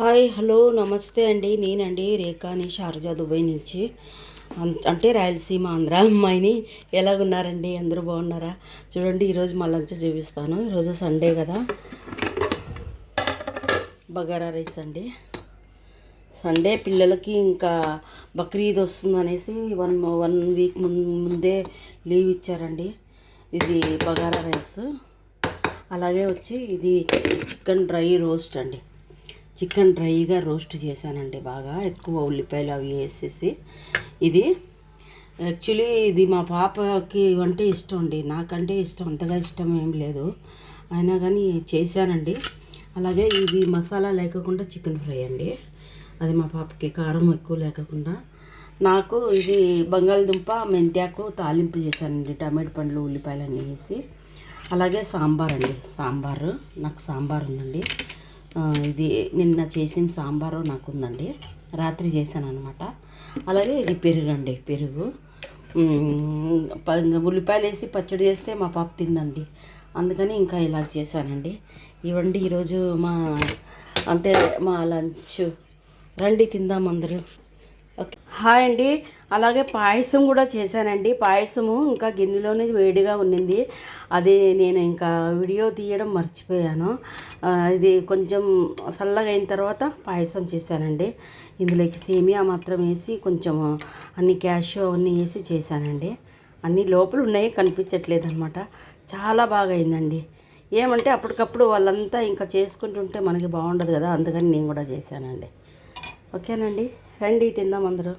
Hi hello నమస్తే అండి. నేనండి రేఖాని షార్జా దుబాయ్ నుంచి. అంటే రాయలసీమ ఆంధ్ర అమ్మాయిని. ఎలాగున్నారండి? అందరూ బాగున్నారా? చూడండి, ఈరోజు మా లంచ్ చూపిస్తాను. ఈరోజు సండే కదా, బగారా రైస్ అండి. సండే పిల్లలకి ఇంకా బక్రీద్ వస్తుందనేసి వన్ వీక్ ముందే లీవ్ ఇచ్చారండి. ఇది బగారా రైస్. అలాగే వచ్చి ఇది చికెన్ డ్రై రోస్ట్ అండి. చికెన్ డ్రైగా రోస్ట్ చేశానండి, బాగా ఎక్కువ ఉల్లిపాయలు అవి వేసేసి. ఇది యాక్చువల్లీ ఇది మా పాపకి అంటే ఇష్టం అండి. నాకంటే ఇష్టం అంతగా ఇష్టం ఏం లేదు, అయినా కానీ చేశానండి. అలాగే ఇది మసాలా లేకుండా చికెన్ ఫ్రై అండి. అది మా పాపకి కారం ఎక్కువ లేకుండా. నాకు ఇది బంగాళదుంప మెంతాకు తాలింపు చేశానండి, టమాటో పండ్లు ఉల్లిపాయలు అన్నీ వేసి. అలాగే సాంబార్ అండి. నాకు సాంబార్ ఉందండి. ఇది నిన్న చేసిన సాంబారు నాకు ఉందండి, రాత్రి చేశాను అనమాట. అలాగే ఇది పెరుగు అండి. పెరుగు ఉల్లిపాయలు వేసి పచ్చడి చేస్తే మా పాప తిందండి, అందుకని ఇంకా ఇలా చేశానండి. ఇవ్వండి ఈరోజు మా లంచ్. రండి తిందాం అందరూ. ఓకే, హాయ్ అండి. అలాగే పాయసం కూడా చేశానండి. పాయసము ఇంకా గిన్నెలోనే వేడిగా ఉన్నింది, అది నేను ఇంకా వీడియో తీయడం మర్చిపోయాను. ఇది కొంచెం చల్లగా అయిన తర్వాత పాయసం చేశానండి. ఇందులోకి సేమియా మాత్రం వేసి కొంచెం అన్ని క్యాషియో అవన్నీ వేసి చేశానండి. అన్నీ లోపల ఉన్నాయి, కనిపించట్లేదు అనమాట. చాలా బాగా అయిందండి. ఏమంటే అప్పటికప్పుడు వాళ్ళంతా ఇంకా చేసుకుంటుంటే మనకి బాగుండదు కదా, అందుకని నేను కూడా చేశానండి. ఓకేనండి, రండి తిందాం అందరూ.